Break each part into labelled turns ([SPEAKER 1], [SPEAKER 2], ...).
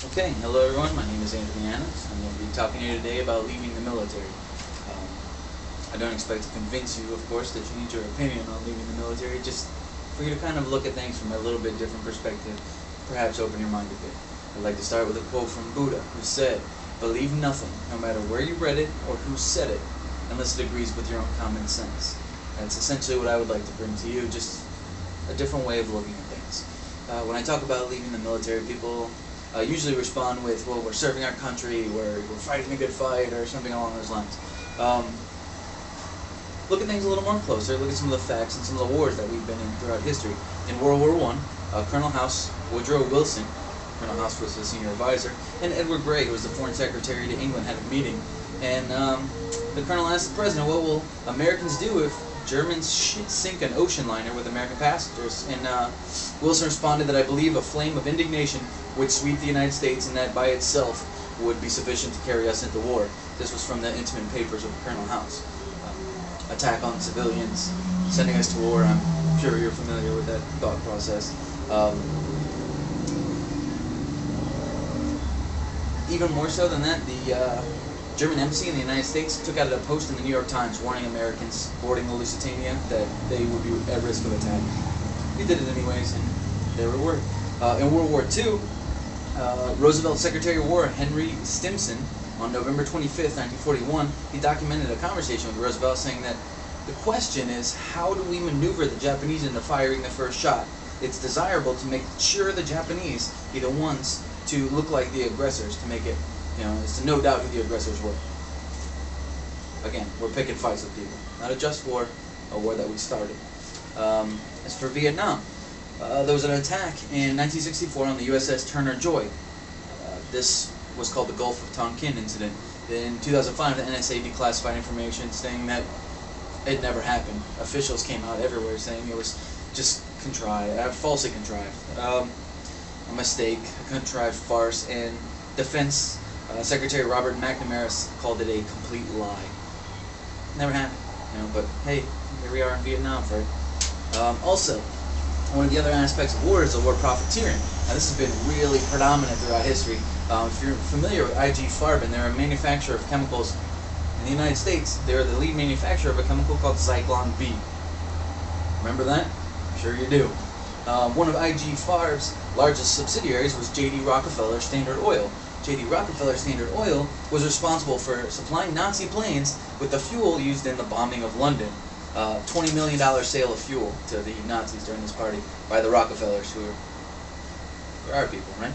[SPEAKER 1] Okay, hello everyone, my name is Anthony Annis. I'm going to be talking to you today about leaving the military. Um, I don't expect to convince you, of course, that you need your opinion on leaving the military, just for you to kind of look at things from a little bit different perspective, perhaps open your mind a bit. I'd like to start with a quote from Buddha, who said, "Believe nothing, no matter where you read it or who said it, unless it agrees with your own common sense." That's essentially what I would like to bring to you, just a different way of looking at things. When I talk about leaving the military, people usually respond with, well, we're serving our country, we're fighting a good fight, or something along those lines. Um, Look at things a little more closer, look at some of the facts and some of the wars that we've been in throughout history. In World War I, Colonel House Woodrow Wilson, Colonel House was the senior advisor, and Edward Grey, who was the foreign secretary to England, had a meeting, and the colonel asked the president, what will Americans do if Germans sink an ocean liner with American passengers? And Wilson responded that I believe a flame of indignation would sweep the United States, and that by itself would be sufficient to carry us into war. This was from the intimate papers of Colonel House. Attack on civilians, sending us to war. I'm sure you're familiar with that thought process. Even more so than that, the German embassy in the United States took out a post in the New York Times warning Americans boarding the Lusitania that they would be at risk of attack. We did it anyways, and there we were. In World War II, Roosevelt's Secretary of War, Henry Stimson, on November 25th, 1941, he documented a conversation with Roosevelt saying that the question is, how do we maneuver the Japanese into firing the first shot? It's desirable to make sure the Japanese be the ones to look like the aggressors, to make it, it's to no doubt who the aggressors were. Again, we're picking fights with people. Not a just war, a war that we started. As for Vietnam, there was an attack in 1964 on the USS Turner Joy. This was called the Gulf of Tonkin incident. In 2005, the NSA declassified information saying that it never happened. Officials came out everywhere saying it was just contrived, falsely contrived, a mistake, a contrived farce, and Defense Secretary Robert McNamara called it a complete lie. Never happened, but hey, here we are in Vietnam for it. Also, one of the other aspects of war is the war profiteering. Now, this has been really predominant throughout history. If you're familiar with IG Farben, they're a manufacturer of chemicals in the United States. They're the lead manufacturer of a chemical called Zyklon B. Remember that? I'm sure you do. One of IG Farben's largest subsidiaries was J.D. Rockefeller Standard Oil. J.D. Rockefeller Standard Oil was responsible for supplying Nazi planes with the fuel used in the bombing of London. $20 million sale of fuel to the Nazis during this party by the Rockefellers, who are our people, right?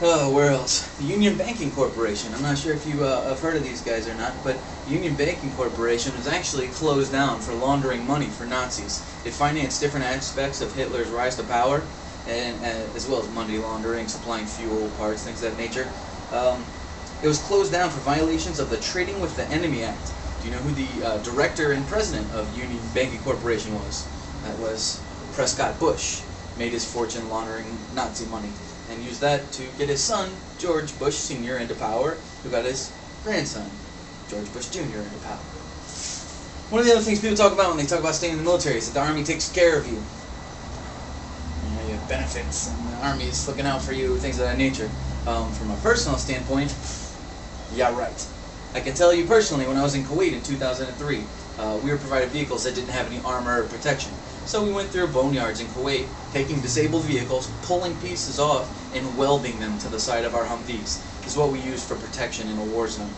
[SPEAKER 1] Oh, where else? The Union Banking Corporation. I'm not sure if you have heard of these guys or not, but the Union Banking Corporation was actually closed down for laundering money for Nazis. It financed different aspects of Hitler's rise to power, and as well as money laundering, supplying fuel, parts, things of that nature. It was closed down for violations of the Trading with the Enemy Act. Do you know who the director and president of Union Banking Corporation was? That was Prescott Bush. Made his fortune laundering Nazi money, and used that to get his son, George Bush Sr., into power, who got his grandson, George Bush Jr., into power. One of the other things people talk about when they talk about staying in the military is that the Army takes care of you. You have benefits, and the Army is looking out for you, things of that nature. From a personal standpoint, yeah, right. I can tell you personally, when I was in Kuwait in 2003, we were provided vehicles that didn't have any armor or protection. So we went through boneyards in Kuwait, taking disabled vehicles, pulling pieces off, and welding them to the side of our Humvees. This is what we used for protection in a war zone.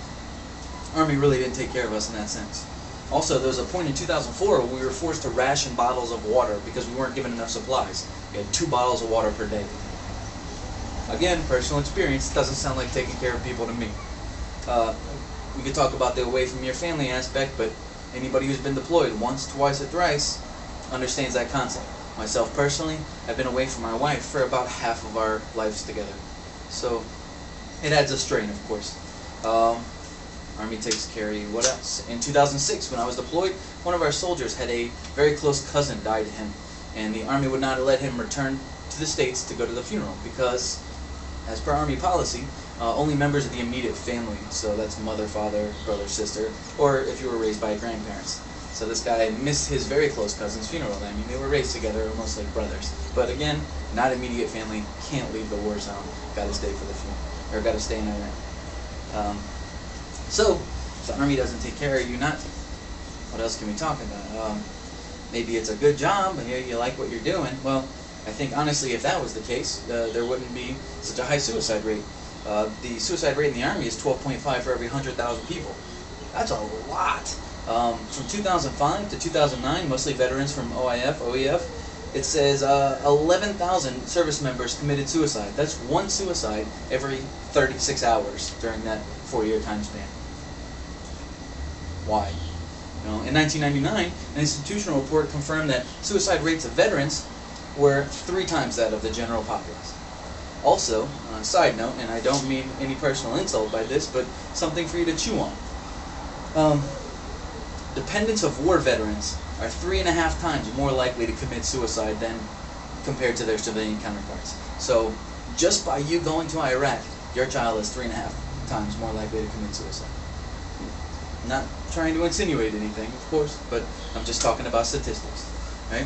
[SPEAKER 1] Army really didn't take care of us in that sense. Also, there was a point in 2004 where we were forced to ration bottles of water because we weren't given enough supplies. We had 2 bottles of water per day. Again, personal experience, doesn't sound like taking care of people to me. We could talk about the away from your family aspect, but anybody who's been deployed once, twice, or thrice understands that concept. Myself personally, I've been away from my wife for about half of our lives together. So, it adds a strain, of course. Army takes care of you. What else? In 2006, when I was deployed, one of our soldiers had a very close cousin die to him, and the Army would not let him return to the States to go to the funeral because, as per Army policy, only members of the immediate family, so that's mother, father, brother, sister, or if you were raised by grandparents, So this guy missed his very close cousin's funeral. I mean, they were raised together, almost like brothers. But again, not immediate family, can't leave the war zone. Got to stay for the funeral, or got to stay in Iraq. So if the army doesn't take care of you, not what else can we talk about? Maybe it's a good job, and you like what you're doing. Well, I think honestly, if that was the case, there wouldn't be such a high suicide rate. The suicide rate in the Army is 12.5 for every 100,000 people. That's a lot. From 2005 to 2009, mostly veterans from OEF, it says 11,000 service members committed suicide. That's one suicide every 36 hours during that 4-year time span. Why? In 1999, an institutional report confirmed that suicide rates of veterans were 3 times that of the general populace. Also, on a side note, and I don't mean any personal insult by this, but something for you to chew on. Dependents of war veterans are 3.5 times more likely to commit suicide than compared to their civilian counterparts. So, just by you going to Iraq, your child is 3.5 times more likely to commit suicide. I'm not trying to insinuate anything, of course, but I'm just talking about statistics, right?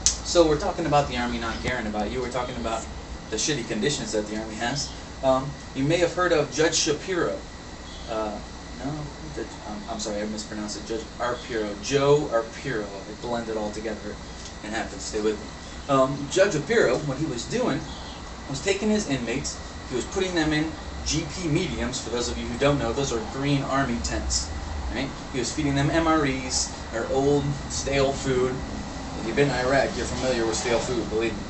[SPEAKER 1] So we're talking about the Army not caring about you. We're talking about the shitty conditions that the Army has. You may have heard of Judge Shapiro. No, I'm sorry, I mispronounced it. Judge Arpaio, Joe Arpaio. It blended all together and happened. Stay with me. Judge Arpaio, what he was doing was taking his inmates. He was putting them in GP mediums. For those of you who don't know, those are green Army tents. Right? He was feeding them MREs, or old, stale food. If you've been to Iraq, you're familiar with stale food, believe me.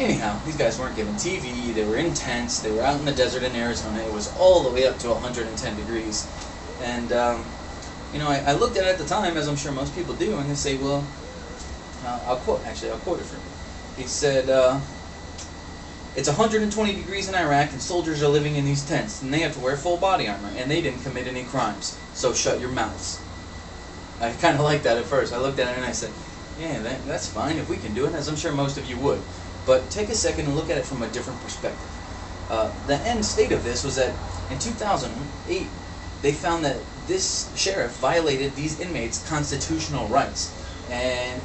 [SPEAKER 1] Anyhow, these guys weren't given TV, they were in tents, they were out in the desert in Arizona. It was all the way up to 110 degrees. And, I looked at it at the time, as I'm sure most people do, and they say, well, I'll quote it for you. He said, it's 120 degrees in Iraq, and soldiers are living in these tents, and they have to wear full body armor, and they didn't commit any crimes, so shut your mouths. I kind of liked that at first. I looked at it and I said, yeah, that's fine if we can do it, as I'm sure most of you would. But take a second and look at it from a different perspective. The end state of this was that in 2008, they found that this sheriff violated these inmates' constitutional rights. And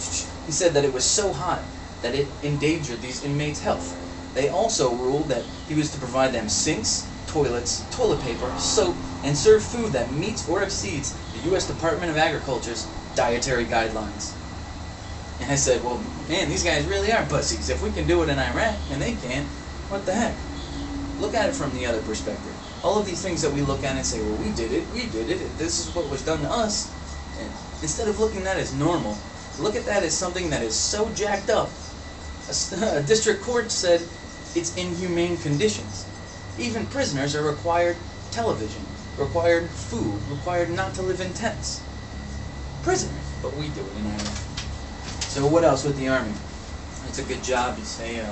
[SPEAKER 1] he said that it was so hot that it endangered these inmates' health. They also ruled that he was to provide them sinks, toilets, toilet paper, soap, and serve food that meets or exceeds the U.S. Department of Agriculture's dietary guidelines. And I said, well, man, these guys really are pussies. If we can do it in Iraq and they can't, what the heck? Look at it from the other perspective. All of these things that we look at and say, well, we did it, this is what was done to us. And instead of looking at that as normal, look at that as something that is so jacked up. A district court said it's inhumane conditions. Even prisoners are required television, required food, required not to live in tents. Prisoners, but we do it in Iraq. So what else with the Army? It's a good job, you say.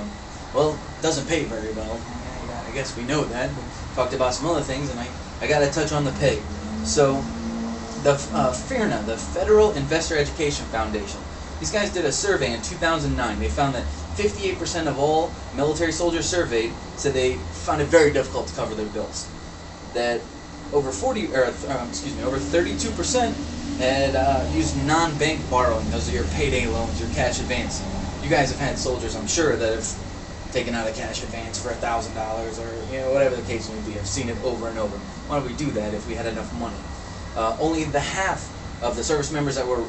[SPEAKER 1] Well, it doesn't pay very well. I guess we know that. We talked about some other things, and I got to touch on the pay. So the FIRNA, the Federal Investor Education Foundation, these guys did a survey in 2009. They found that 58% of all military soldiers surveyed said they found it very difficult to cover their bills. That over 32% had used non-bank borrowing. Those are your payday loans, your cash advance. You guys have had soldiers, I'm sure, that have taken out a cash advance for $1,000 or whatever the case may be. I've seen it over and over. Why would we do that if we had enough money? Only the half of the service members that were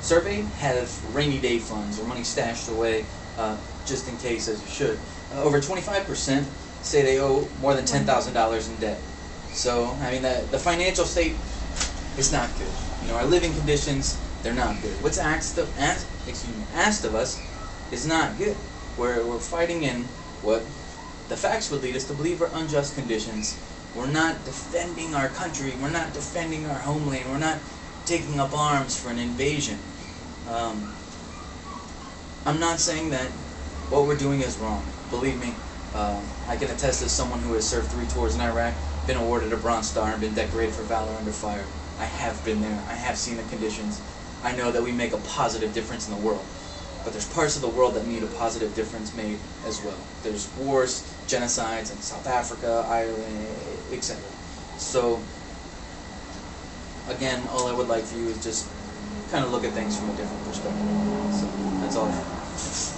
[SPEAKER 1] surveyed have rainy day funds or money stashed away just in case, as you should. Over 25% say they owe more than $10,000 in debt. So, I mean, the financial state is not good. Our living conditions, they're not good. What's asked of us is not good. We're fighting in what the facts would lead us to believe are unjust conditions. We're not defending our country. We're not defending our homeland. We're not taking up arms for an invasion. I'm not saying that what we're doing is wrong. Believe me, I can attest as someone who has served 3 tours in Iraq, been awarded a Bronze Star, and been decorated for valor under fire. I have been there. I have seen the conditions. I know that we make a positive difference in the world. But there's parts of the world that need a positive difference made as well. There's wars, genocides in South Africa, Ireland, etc. So again, all I would like for you is just kind of look at things from a different perspective. So that's all I have.